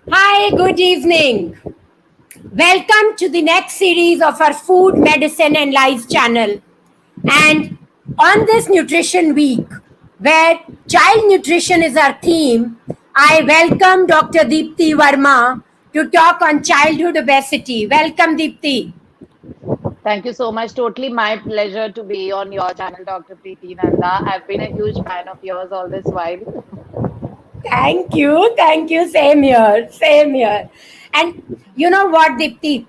Hi, good evening. Welcome to the next series of our Food, Medicine and Life channel. And on this Nutrition Week, where child nutrition is our theme, I welcome Dr. Deepti Verma to talk on childhood obesity. Welcome, Deepti. Thank you so much. Totally my pleasure to be on your channel, Dr. Preeti Nanda. I've been a huge fan of yours all this while. Thank you. Same here, same here. And you know what, Deepti?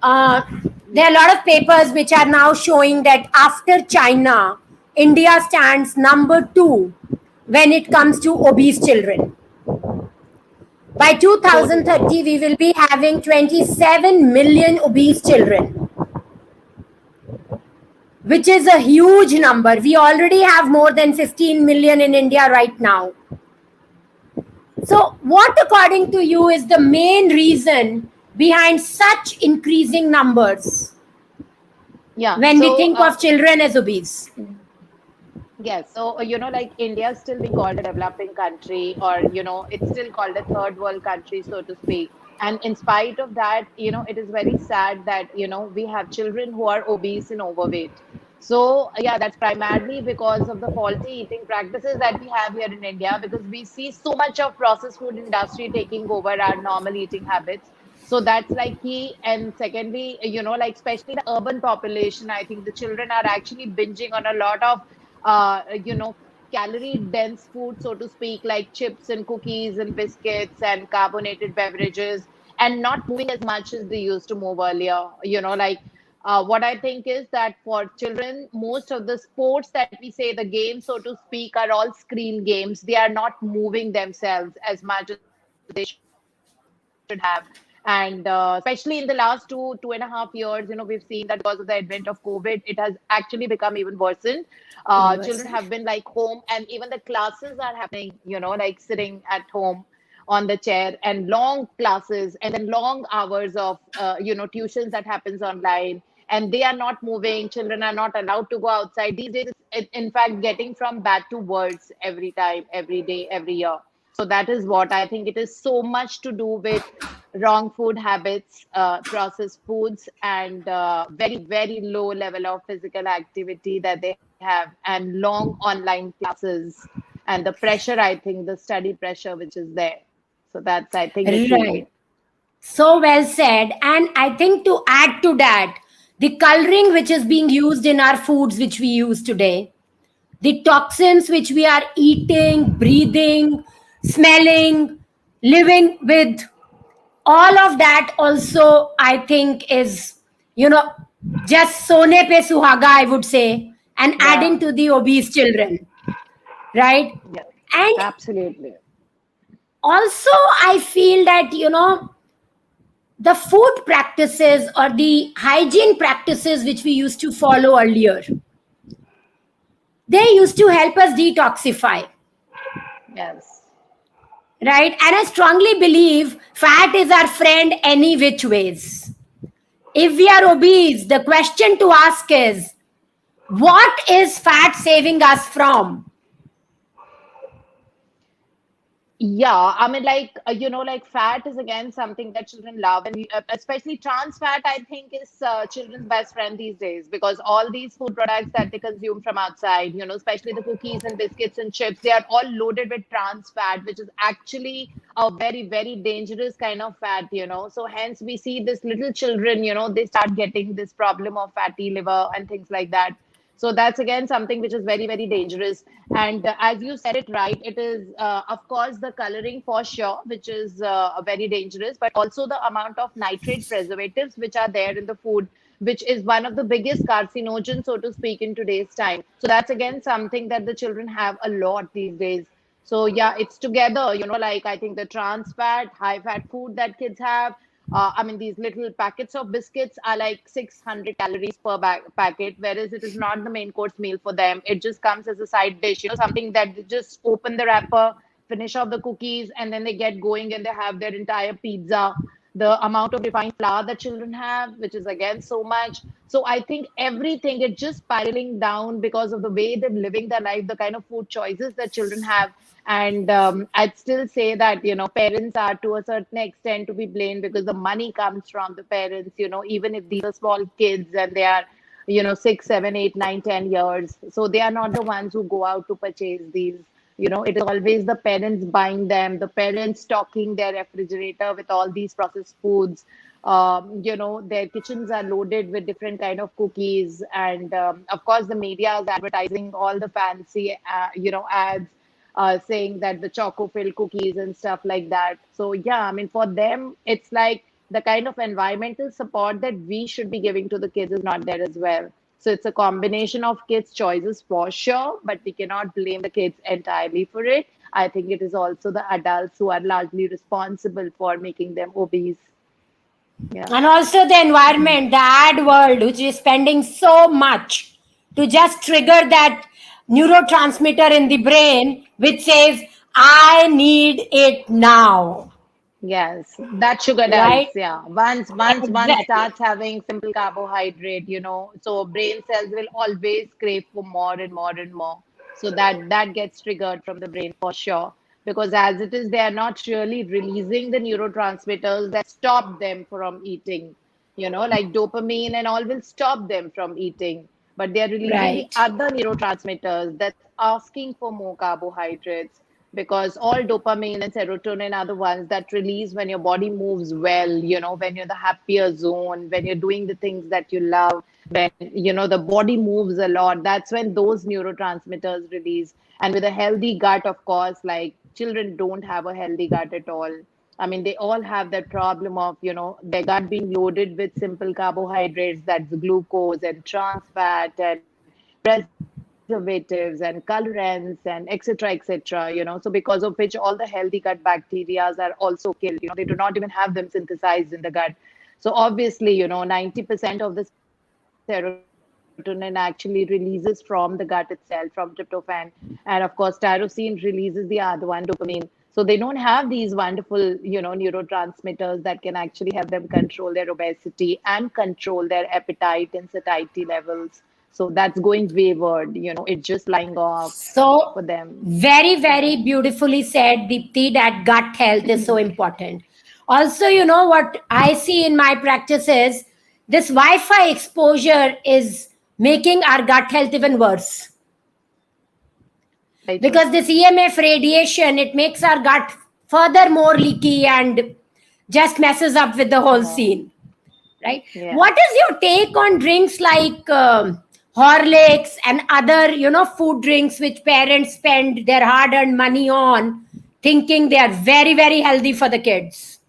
Uh, there are a lot of papers which are now showing that after China, India stands number two when it comes to obese children. By Totally. 2030, we will be having 27 million obese children, which is a huge number. We already have more than 15 million in India right now. So, what, according to you, is the main reason behind such increasing numbers Yeah. when we think of children as obese? Yes. So, like India is still being called a developing country, or, it's still called a third world country, so to speak. And in spite of that, it is very sad that, we have children who are obese and overweight. So, yeah, that's primarily because of the faulty eating practices that we have here in India, because we see so much of processed food industry taking over our normal eating habits. So that's like key. And secondly, like especially the urban population, I think the children are actually binging on a lot of calorie dense food, so to speak, like chips and cookies and biscuits and carbonated beverages, and not moving as much as they used to move earlier. What I think is that for children, most of the sports that we say, the games, so to speak, are all screen games. They are not moving themselves as much as they should have. And especially in the last 2.5 years, we've seen that because of the advent of COVID, it has actually become even worsened. Children have been like home, and even the classes are happening, like sitting at home on the chair, and long classes, and then long hours of, tuitions that happens online, and they are not moving. Children are not allowed to go outside. These days, it's in fact getting from bad to worse every time, every day, every year. So that is what I think. It is so much to do with wrong food habits, processed foods, and very, very low level of physical activity that they have, and long online classes, and the pressure, I think, the study pressure which is there. So that's, I think, the key. Right. So well said. And I think to add to that, the coloring which is being used in our foods which we use today, the toxins which we are eating, breathing, smelling, living with, all of that also, I think, is, you know, just sone pe suhaga, I would say, and Yeah, adding to the obese children, right? yeah, And absolutely. also, I feel that, the food practices or the hygiene practices which we used to follow earlier, they used to help us detoxify, Yes. right? And I strongly believe fat is our friend any which ways. If we are obese, the question to ask is, what is fat saving us from? Yeah, I mean, like, like fat is again something that children love, and especially trans fat, I think, is children's best friend these days, because all these food products that they consume from outside, especially the cookies and biscuits and chips, they are all loaded with trans fat, which is actually a very, very dangerous kind of fat, So hence we see this little children, they start getting this problem of fatty liver and things like that. So that's again something which is very, very dangerous. And as you said it right, it is, of course, the coloring for sure, which is very dangerous, but also the amount of nitrate preservatives which are there in the food, which is one of the biggest carcinogens, so to speak, in today's time. So that's again something that the children have a lot these days. So yeah, it's together, like I think the trans fat, high fat food that kids have. I mean, these little packets of biscuits are like 600 calories per packet, whereas it is not the main course meal for them. It just comes as a side dish, something that they just open the wrapper, finish off the cookies, and then they get going and they have their entire pizza. the amount of refined flour that children have, which is again so much. So I think everything is just spiraling down because of the way they're living their life, the kind of food choices that children have. And I'd still say that, parents are to a certain extent to be blamed because the money comes from the parents, even if these are small kids and they are, 6, 7, 8, 9, 10 years. So they are not the ones who go out to purchase these. It is always the parents buying them, the parents stocking their refrigerator with all these processed foods. Their kitchens are loaded with different kind of cookies, and of course, the media is advertising all the fancy, ads saying that the choco filled cookies and stuff like that. So yeah, I mean, for them, it's like the kind of environmental support that we should be giving to the kids is not there as well. So it's a combination of kids' choices for sure, but we cannot blame the kids entirely for it. I think it is also the adults who are largely responsible for making them obese. Yeah. And also the environment, the ad world, which is spending so much to just trigger that neurotransmitter in the brain, which says, I need it now. Yes, that sugar does. Right? Yeah. Once one Exactly. starts having simple carbohydrate, so brain cells will always crave for more and more and more. So that gets triggered from the brain for sure. Because as it is, they are not really releasing the neurotransmitters that stop them from eating. Like dopamine and all will stop them from eating. But they are releasing the Right. other neurotransmitters that's asking for more carbohydrates, because all dopamine and serotonin are the ones that release when your body moves well, when you're the happier zone, when you're doing the things that you love, when the body moves a lot, that's when those neurotransmitters release. And with a healthy gut, of course, like children don't have a healthy gut at all. I mean, they all have that problem of, their gut being loaded with simple carbohydrates, that's glucose and trans fat and preservatives and colorants and etc. etc. So because of which all the healthy gut bacteria are also killed. They do not even have them synthesized in the gut. So obviously, 90% of the serotonin actually releases from the gut itself, from tryptophan. And of course, tyrosine releases the other one, dopamine. So they don't have these wonderful, neurotransmitters that can actually help them control their obesity and control their appetite and satiety levels. So that's going wayward, it's just lying off So, for them. very, very beautifully said, Deepti, that gut health is so important. Also, what I see in my practice is this Wi Fi exposure is making our gut health even worse. Very true. Because this EMF radiation, it makes our gut further more leaky and just messes up with the whole Oh, scene. Right? yeah. What is your take on drinks like Horlicks and other, food drinks which parents spend their hard-earned money on, thinking they are very, very healthy for the kids?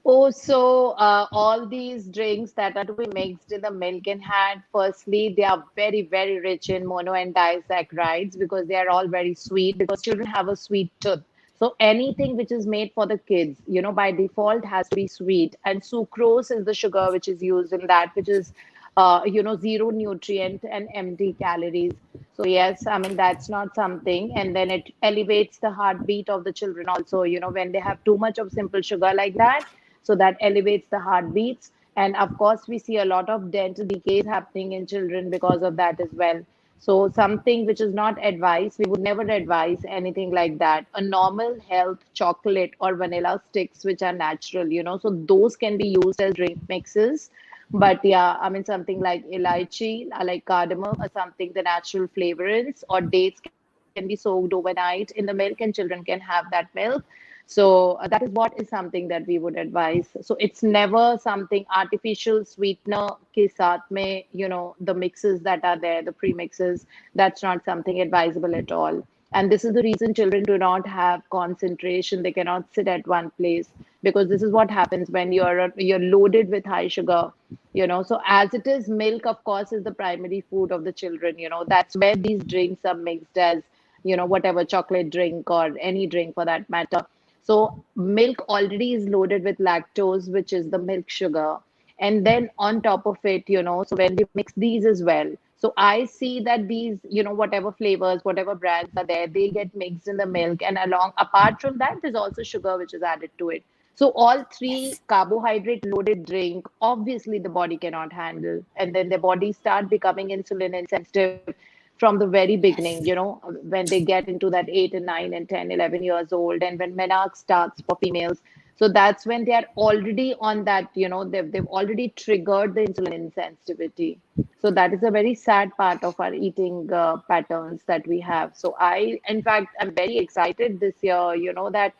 Oh, so all these drinks that are to be mixed in the milk and had, firstly, they are very, very rich in mono and disaccharides because they are all very sweet because children have a sweet tooth. So anything which is made for the kids, by default has to be sweet. And sucrose is the sugar which is used in that, which is, zero nutrient and empty calories. So yes, I mean, that's not something. And then it elevates the heartbeat of the children also, when they have too much of simple sugar like that, so that elevates the heartbeats. And of course, we see a lot of dental decays happening in children because of that as well. So something which is not advised, we would never advise anything like that. A normal health chocolate or vanilla sticks which are natural, so those can be used as drink mixes. But yeah, I mean, something like elaichi, like cardamom, or something, the natural flavorants, or dates can be soaked overnight in the milk, and children can have that milk. So that is what is something that we would advise. So it's never something artificial sweetener ke saath mein, the mixes that are there, the premixes, that's not something advisable at all. And this is the reason children do not have concentration. They cannot sit at one place because this is what happens when you're loaded with high sugar. So as it is, milk, of course, is the primary food of the children. That's where these drinks are mixed as, whatever chocolate drink or any drink for that matter. So milk already is loaded with lactose, which is the milk sugar. And then on top of it, so when we mix these as well. So I see that these, whatever flavors, whatever brands are there, they get mixed in the milk. And along, apart from that, there's also sugar which is added to it. So all three carbohydrate loaded drink, obviously the body cannot handle. And then the body start becoming insulin insensitive from the very Yes. beginning, when they get into that 8 and 9 and 10, 11 years old, and when menarche starts for females. So that's when they are already on that, they've already triggered the insulin insensitivity. So that is a very sad part of our eating patterns that we have. So in fact, I'm very excited this year, that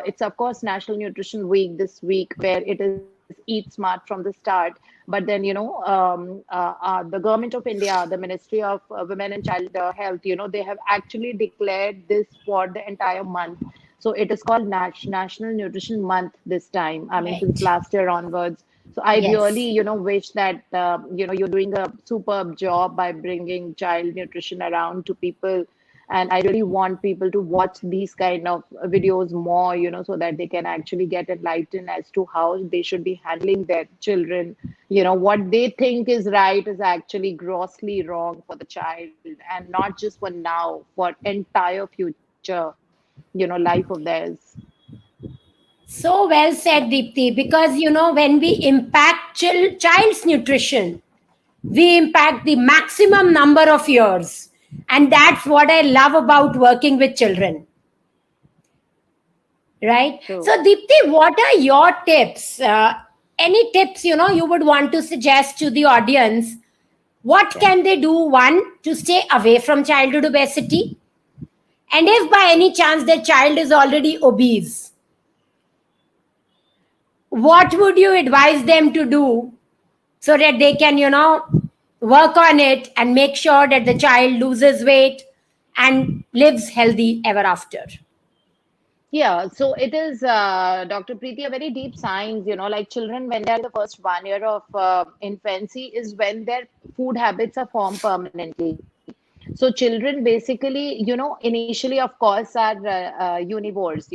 it's of course National Nutrition Week this week, where it is Eat Smart from the start. But then, the government of India, the Ministry of Women and Child Health, they have actually declared this for the entire month. So it is called National Nutrition Month this time. I mean, since Right. last year onwards. So I really, Yes. wish that, you're doing a superb job by bringing child nutrition around to people. And I really want people to watch these kind of videos more, so that they can actually get enlightened as to how they should be handling their children. What they think is right is actually grossly wrong for the child, and not just for now, for entire future, life of theirs. So well Yeah. said, Deepti, because when we impact child's nutrition, we impact the maximum number of years. And that's what I love about working with children, right? So, True. Deepti, what are your tips? Any tips, you would want to suggest to the audience? What Yeah. can they do, one, to stay away from childhood obesity? And if by any chance their child is already obese, what would you advise them to do so that they can, work on it and make sure that the child loses weight and lives healthy ever after? Yeah, so it is, Dr. Preeti, a very deep science, like children, when they're in the first 1 year of infancy, is when their food habits are formed permanently. So children basically, initially, of course, are univores.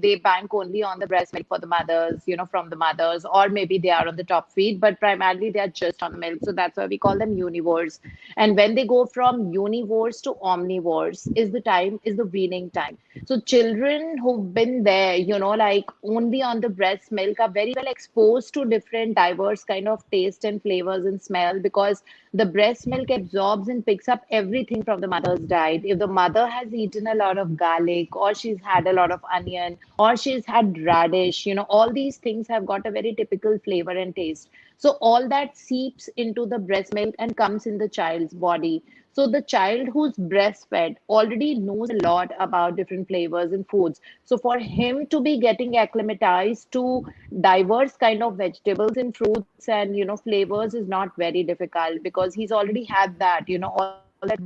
They bank only on the breast milk for the mothers, from the mothers, or maybe they are on the top feed, but primarily they are just on the milk. So that's why we call them univores. And when they go from univores to omnivores, is the weaning time. So children who've been there, like only on the breast milk, are very well exposed to different diverse kind of taste and flavors and smell, because the breast milk absorbs and picks up everything from the mother's diet. If the mother has eaten a lot of garlic, or she's had a lot of onion, or she's had radish, all these things have got a very typical flavor and taste. So all that seeps into the breast milk and comes in the child's body. So the child who's breastfed already knows a lot about different flavors and foods. So for him to be getting acclimatized to diverse kind of vegetables and fruits and flavors is not very difficult, because he's already had that, all that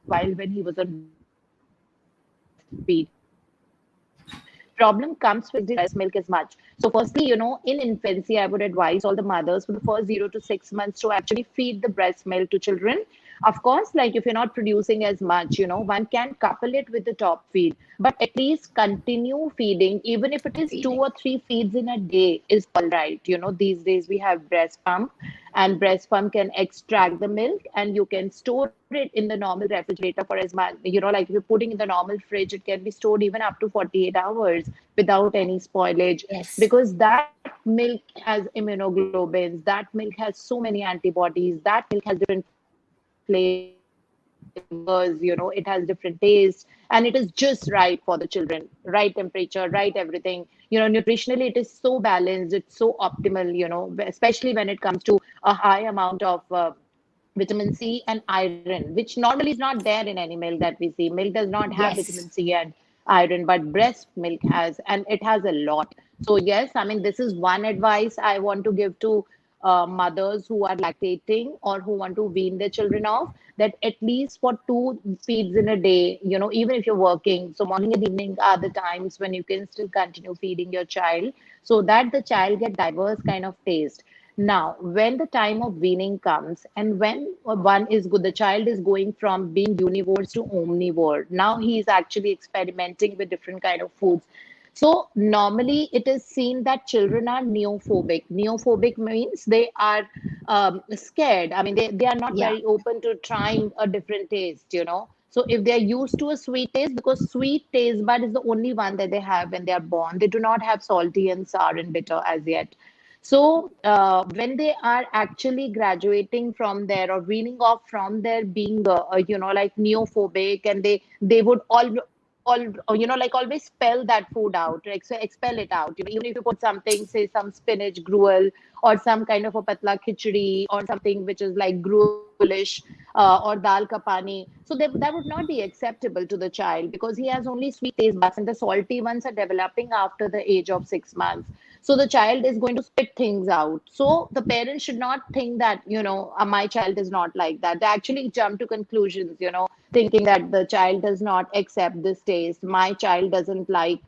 while when he was on breastfeed. Problem comes with increased breast milk as much. So firstly, in infancy, I would advise all the mothers for the first 0 to 6 months to actually feed the breast milk to children. Of course, like if you're not producing as much, one can couple it with the top feed, but at least continue feeding, even if it is 2 or 3 feeds in a day, is all right. These days we have breast pump, and breast pump can extract the milk, and you can store it in the normal refrigerator for as much, like if you're putting in the normal fridge, it can be stored even up to 48 hours without any spoilage, because that Yes. milk has immunoglobins, that milk has so many antibodies, that milk has different flavors, it has different taste, and it is just right for the children. Right temperature, right everything. Nutritionally, it is so balanced, it's so optimal, especially when it comes to a high amount of vitamin C and iron, which normally is not there in any milk that we see. Milk does not have vitamin C and iron, but Yes. breast milk has, and it has a lot. So yes, I mean, this is one advice I want to give to mothers who are lactating or who want to wean their children off, that at least for 2 feeds in a day, even if you're working, so morning and evening are the times when you can still continue feeding your child, so that the child get diverse kind of taste. Now, when the time of weaning comes, and when the child is going from being univores to omnivore, now he is actually experimenting with different kind of foods. So normally it is seen that children are neophobic. Neophobic means they are scared. I mean, they are not Yeah. very open to trying a different taste. So if they are used to a sweet taste, because sweet taste bud is the only one that they have when they are born, they do not have salty and sour and bitter as yet. So when they are actually graduating from there or weaning off from their being, like neophobic, and they would all like always spell that food out, like so expel it out. Even if you put something, say some spinach gruel or some kind of a patla khichdi or something which is like gruelish or dal ka pani, so that would not be acceptable to the child because he has only sweet taste buds and the salty ones are developing after the age of 6 months. So the child is going to spit things out. So the parents should not think that, my child is not like that. They actually jump to conclusions, thinking that the child does not accept this taste. My child doesn't like,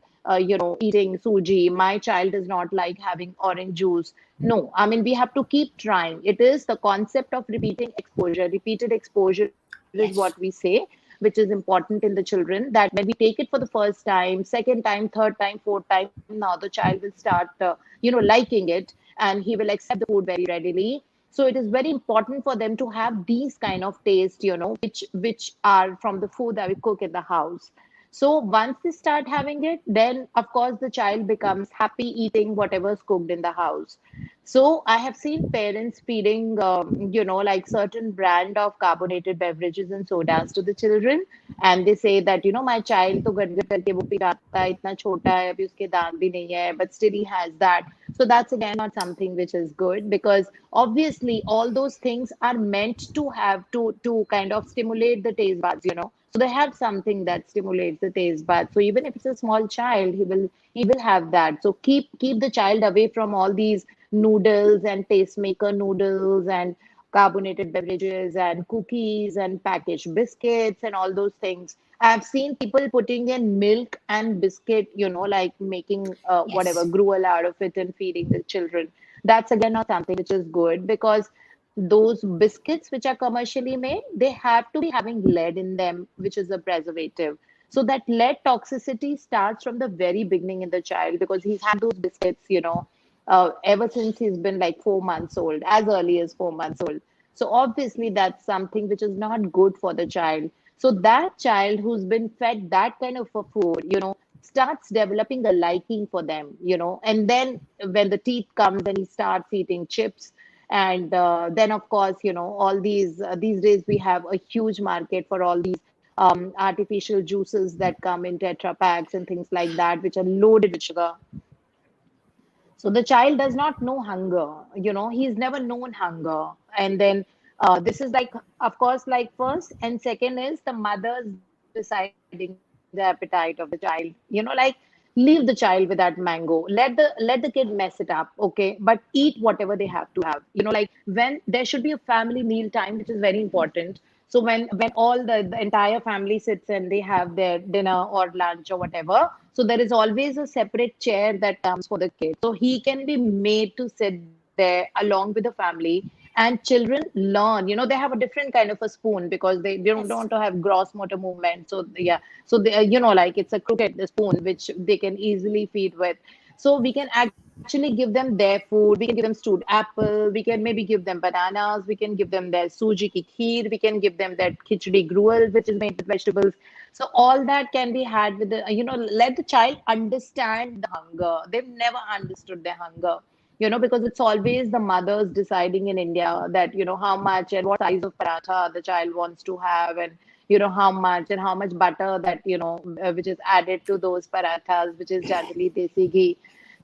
eating suji. My child does not like having orange juice. No, I mean, we have to keep trying. It is the concept of repeating exposure. Repeated exposure is what we say, Yes. which is important in the children, that when we take it for the first time, second time, third time, fourth time, now the child will start, liking it, and he will accept the food very readily. So it is very important for them to have these kind of taste, which are from the food that we cook in the house. So once they start having it, then of course the child becomes happy eating whatever's cooked in the house. So I have seen parents feeding, like certain brand of carbonated beverages and sodas to the children, and they say that my child to gargar karke wo pigata hai, itna chota hai, abhi uske dant bhi nahi hai, but still he has that. So that's again not something which is good, because obviously all those things are meant to have to kind of stimulate the taste buds. So they have something that stimulates the taste buds. So even if it's a small child, he will have that. So keep the child away from all these noodles and tastemaker noodles and carbonated beverages and cookies and packaged biscuits and all those things. I've seen people putting in milk and biscuit, like making whatever Yes. gruel out of it and feeding the children. That's again not something which is good, because those biscuits which are commercially made, they have to be having lead in them, which is a preservative. So that lead toxicity starts from the very beginning in the child, because he's had those biscuits, ever since he's been like 4 months old, as early as 4 months old. So obviously that's something which is not good for the child. So that child who's been fed that kind of a food, starts developing a liking for them, and then when the teeth comes and he starts eating chips, and then of course, all these days we have a huge market for all these artificial juices that come in tetra packs and things like that, which are loaded with sugar. So the child does not know hunger, he's never known hunger. And then this is like, of course, like first, and second is the mother's deciding the appetite of the child. Like leave the child with that mango. Let the kid mess it up, okay? But eat whatever they have to have. Like when there should be a family meal time, which is very important. So when all the entire family sits and they have their dinner or lunch or whatever, so there is always a separate chair that comes for the kid. So he can be made to sit there along with the family, and children learn. They have a different kind of a spoon, because they don't Yes. have gross motor movement. So yeah, so they, like it's a crooked spoon which they can easily feed with. So we can actually give them their food. We can give them stewed apple. We can maybe give them bananas. We can give them their suji ki kheer. We can give them that khichdi gruel, which is made with vegetables. So all that can be had with the, let the child understand the hunger. They've never understood their hunger, because it's always the mothers deciding in India that, how much and what size of paratha the child wants to have, and, how much and how much butter that, which is added to those parathas, which is generally desi ghee.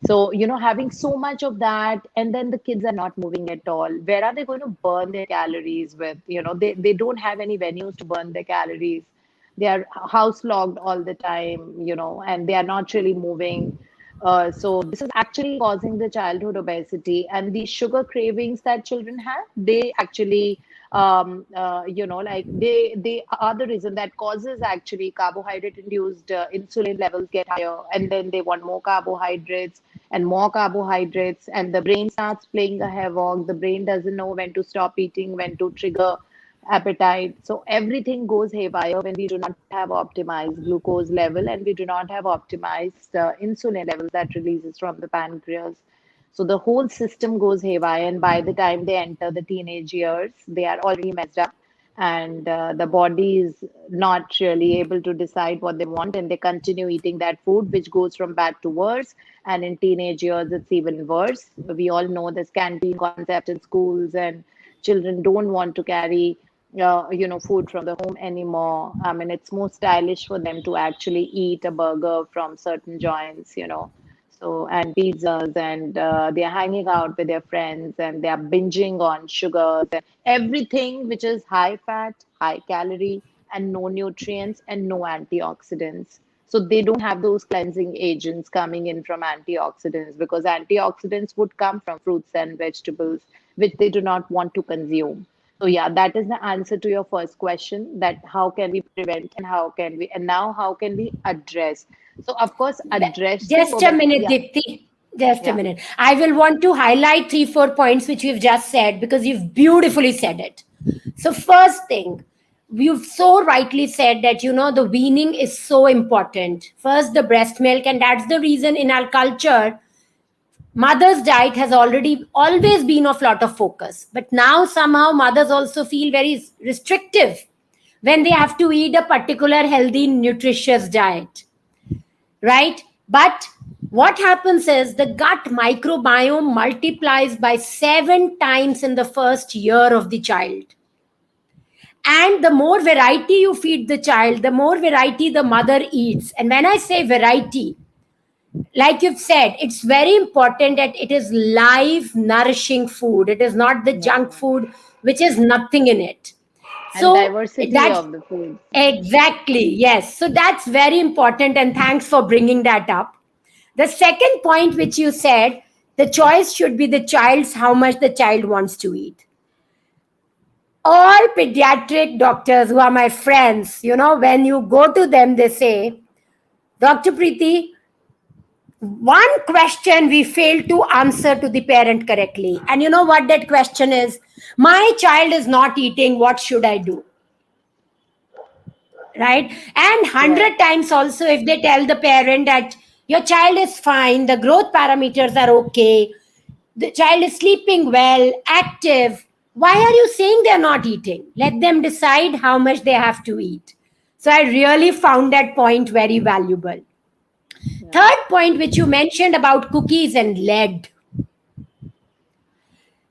So, having so much of that, and then the kids are not moving at all. Where are they going to burn their calories with? They don't have any venues to burn their calories. They are house locked all the time, and they are not really moving. So this is actually causing the childhood obesity, and the sugar cravings that children have. They actually, like they are the reason that causes actually carbohydrate induced insulin levels get higher, and then they want more carbohydrates and more carbohydrates, and the brain starts playing a havoc. The brain doesn't know when to stop eating, when to trigger appetite. So everything goes haywire when we do not have optimized glucose level, and we do not have optimized insulin levels that releases from the pancreas. So the whole system goes haywire, and by the time they enter the teenage years, they are already messed up. and the body is not really able to decide what they want, and they continue eating that food, which goes from bad to worse. And in teenage years, it's even worse. We all know this canteen concept in schools, and children don't want to carry food from the home anymore. I mean, it's more stylish for them to actually eat a burger from certain joints. So, and pizzas, and they're hanging out with their friends, and they are binging on sugars and everything which is high fat, high calorie, and no nutrients and no antioxidants. So they don't have those cleansing agents coming in from antioxidants, because antioxidants would come from fruits and vegetables, which they do not want to consume. So yeah, that is the answer to your first question, that how can we prevent, and now how can we address? So of course, addressing Just a obesity. minute, Yeah, Dipti. Just a yeah, minute. I will want to highlight three, 4 points which you've just said because you've beautifully said it. So, first thing, you've so rightly said that the weaning is so important. First, the breast milk, and that's the reason in our culture, mother's diet has already always been of lot of focus. But now somehow mothers also feel very restrictive when they have to eat a particular healthy, nutritious diet, right? But what happens is the gut microbiome multiplies by 7 times in the first year of the child. And the more variety you feed the child, the more variety the mother eats. And when I say variety, like you've said, it's very important that it is live, nourishing food. It is not the junk yeah. food, which is nothing in it. And So diversity that's of the foods. exactly, yes. So that's very important. And thanks for bringing that up. The second point, which you said, the choice should be the child's how much the child wants to eat. All pediatric doctors who are my friends, when you go to them, they say, Dr. Preeti, one question we fail to answer to the parent correctly. And you know what that question is? My child is not eating, what should I do? Right? And Right. 100 times also, if they tell the parent that your child is fine, the growth parameters are okay, the child is sleeping well, active, why are you saying they're not eating? Let them decide how much they have to eat. So I really found that point very valuable. Yeah. Third point, which you mentioned about cookies and lead.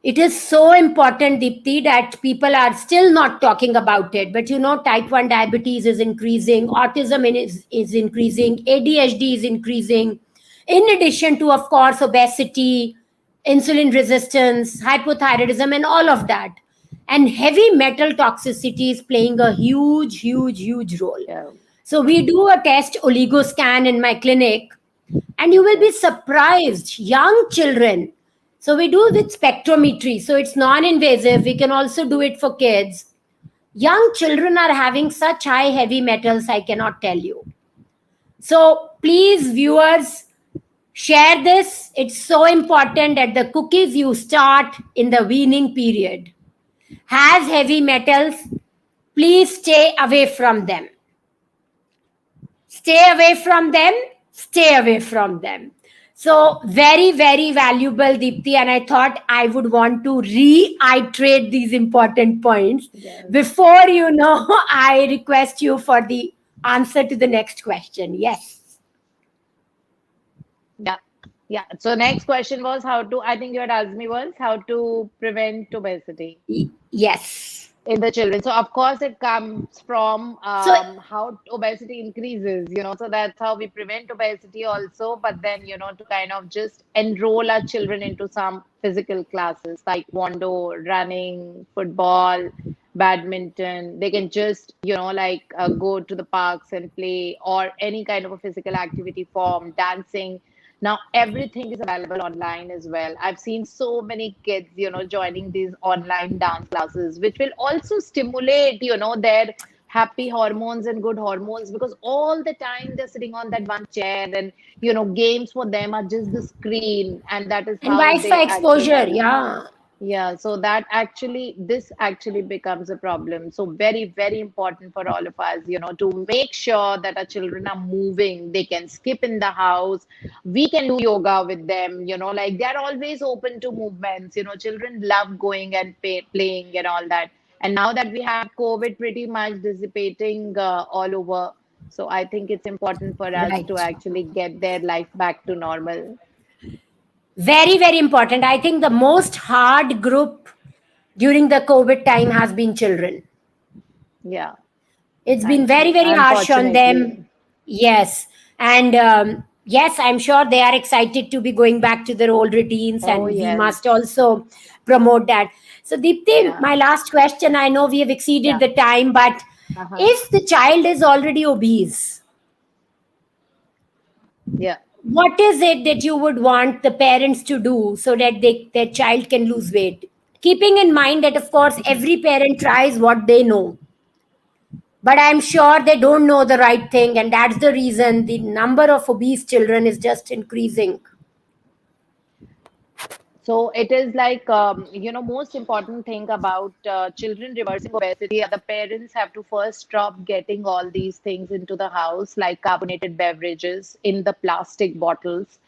It is so important, Deepti, that people are still not talking about it. But type 1 diabetes is increasing, autism is increasing, ADHD is increasing. In addition to, of course, obesity, insulin resistance, hypothyroidism, and all of that. And heavy metal toxicity is playing a huge, huge, huge role. Yeah. So we do a test oligoscan in my clinic, and you will Okay. be surprised. Young children. So we do with spectrometry. So it's non-invasive. We can also do it for kids. Young children are having such high heavy metals, I cannot tell you. So please, viewers, share this. It's so important that the cookies you start in the weaning period has heavy metals. Please stay away from them. Stay away from them. Stay away from them. So very, very valuable, Deepti. And I thought I would want to reiterate these important points. Yes. Before I request you for the answer to the next question. Yes. Yeah. Yeah. So next question was how to, I think you had asked me was how to prevent obesity Yes. in the children. So of course it comes from So how obesity increases. So that's how we prevent obesity also. But then, to kind of just enroll our children into some physical classes, taekwondo, running, football, badminton. They can just, go to the parks and play, or any kind of a physical activity form, dancing. Now everything is available online as well. I've seen so many kids, joining these online dance classes, which will also stimulate, their happy hormones and good hormones, because all the time they're sitting on that one chair, and games for them are just the screen, and that is and how Wi-Fi they actually exposure. have. Yeah. Yeah, so this actually becomes a problem. So very, very important for all of us, to make sure that our children are moving. They can skip in the house. We can do yoga with them, like they're always open to movements. Children love going and playing and all that. And now that we have COVID pretty much dissipating all over, so I think it's important for us to Right. actually get their life back to normal. Very, very important. I think the most hard group during the COVID time has been children. Yeah, It's been very, actually, very harsh on them. unfortunately. Yes. And yes, I'm sure they are excited to be going back to their old routines, Oh, and we yes. must also promote that. So, Deepti, Yeah, my last question, I know we have exceeded yeah. the time, but Uh-huh. if the child is already obese, Yeah. what is it that you would want the parents to do so that their child can lose weight? Keeping in mind that, of course, every parent tries what they know, but I'm sure they don't know the right thing, and that's the reason the number of obese children is just increasing. So it is like, most important thing about children reversing obesity, the parents have to first stop getting all these things into the house, like carbonated beverages in the plastic bottles,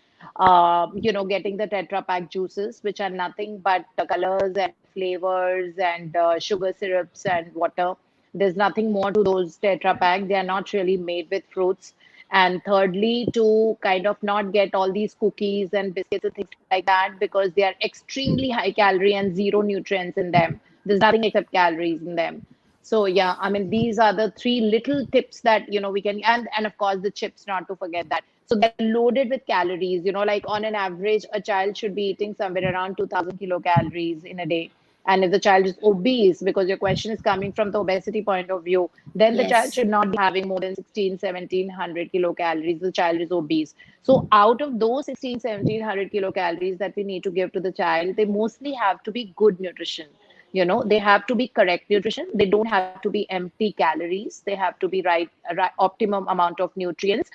getting the Tetra Pak juices, which are nothing but colors and flavors and sugar syrups and water. There's nothing more to those Tetra Pak. They are not really made with fruits. And thirdly, to kind of not get all these cookies and biscuits and things like that because they are extremely high calorie and zero nutrients in them. There's nothing except calories in them. So yeah, I mean these are the three little tips that we can, and of course the chips, not to forget that. So they're loaded with calories. Like on an average, a child should be eating somewhere around 2,000 kilocalories in a day. And if the child is obese, because your question is coming from the obesity point of view, then the child Yes. should not be having more than 16, 1700 kilocalories. The child is obese. So out of those 16, 1700 kilocalories that we need to give to the child, they mostly have to be good nutrition. They have to be correct nutrition. They don't have to be empty calories. They have to be right optimum amount of nutrients,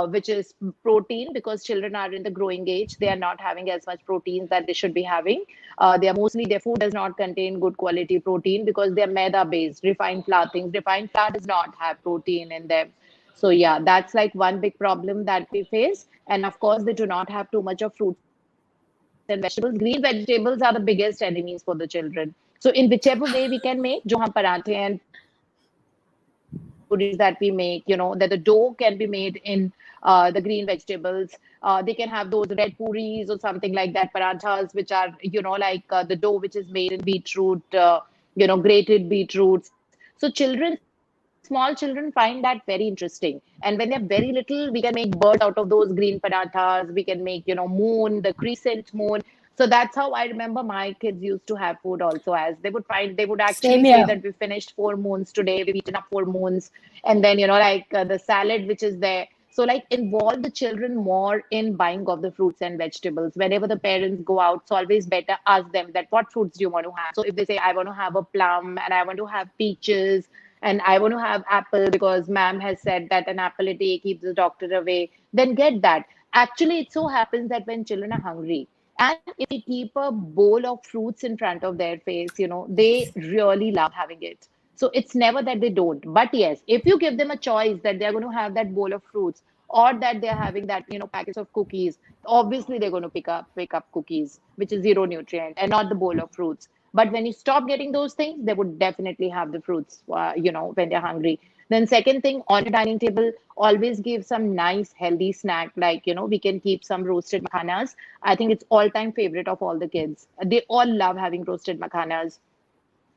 which is protein, because children are in the growing age. They are not having as much protein that they should be having. They are mostly, their food does not contain good quality protein because they are maida based, refined flour things. Refined flour does not have protein in them. So yeah, that's like one big problem that we face. And of course, they do not have too much of fruits and vegetables. Green vegetables are the biggest enemies for the children. So in whichever way we can make, jo hum parathe and puris that we make, that the dough can be made in the green vegetables. They can have those red puris or something like that, parathas, which are, like the dough which is made in beetroot, grated beetroots. So children, small children find that very interesting. And when they're very little, we can make birds out of those green parathas. We can make, moon, the crescent moon. So that's how I remember my kids used to have food also, as they would actually say that we Same finished here. 4 moons today, we've eaten up 4 moons. And then, the salad which is there. So like involve the children more in buying of the fruits and vegetables. Whenever the parents go out, it's always better ask them that what fruits do you want to have. So if they say I want to have a plum and I want to have peaches and I want to have apple because ma'am has said that an apple a day keeps the doctor away, then get that. Actually, it so happens that when children are hungry, and if we keep a bowl of fruits in front of their face, they really love having it. So it's never that they don't. But yes, if you give them a choice that they're going to have that bowl of fruits or that they're having that, packets of cookies, obviously they're going to pick up cookies, which is zero nutrient, and not the bowl of fruits. But when you stop getting those things, they would definitely have the fruits, when they're hungry. Then second thing, on your dining table, always give some nice healthy snack. Like, we can keep some roasted makhanas. I think it's all-time favorite of all the kids. They all love having roasted makhanas.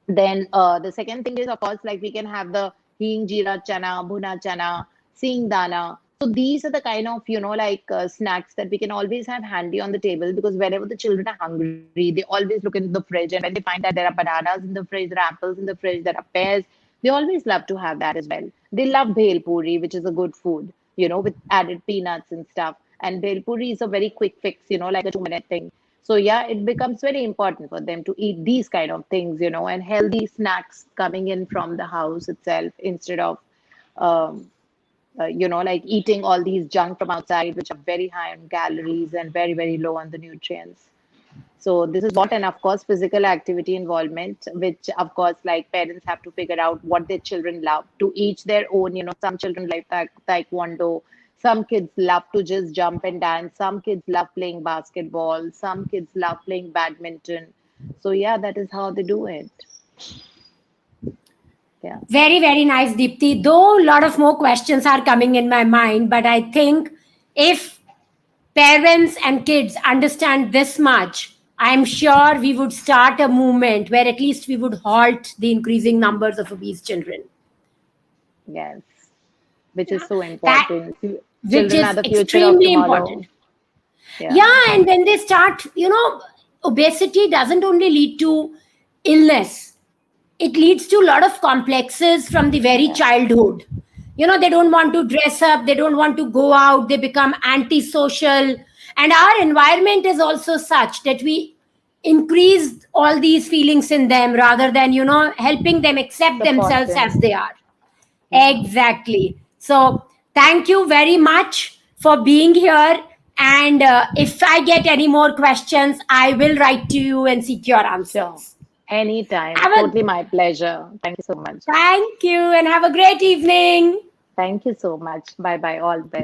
Then the second thing is, of course, like we can have the hing jeera chana, bhuna chana, sing dana. So these are the kind of, snacks that we can always have handy on the table, because whenever the children are hungry, they always look in the fridge. And when they find that there are bananas in the fridge, there are apples in the fridge, there are pears, they always love to have that as well. They love bhel puri, which is a good food, with added peanuts and stuff. And bhel puri is a very quick fix, like a 2-minute thing. So yeah, it becomes very important for them to eat these kind of things, and healthy snacks coming in from the house itself, instead of, um, like eating all these junk from outside, which are very high on calories and very, very low on the nutrients. So this is what, and of course, physical activity involvement, which of course, like parents have to figure out what their children love, to each their own. Some children like taekwondo, some kids love to just jump and dance, some kids love playing basketball, some kids love playing badminton. So yeah, that is how they do it. Yeah. Very, very nice, Deepti. Though a lot of more questions are coming in my mind, but I think if parents and kids understand this much, I'm sure we would start a movement where at least we would halt the increasing numbers of obese children. Yes. Which is Yeah. so That important. which Children are is the future of extremely important. tomorrow. Yeah. Yeah, and when they start, obesity doesn't only lead to illness, it leads to a lot of complexes from the very Yeah. childhood. They don't want to dress up, they don't want to go out, they become antisocial. And our environment is also such that we increase all these feelings in them rather than, helping them accept Support themselves as them. they are. Yeah. Exactly. So, thank you very much for being here. And if I get any more questions, I will write to you and seek your Sure. answers. Anytime. Have a Totally my pleasure. Thank you so much. Thank you and have a great evening. Thank you so much. Bye bye. All the best.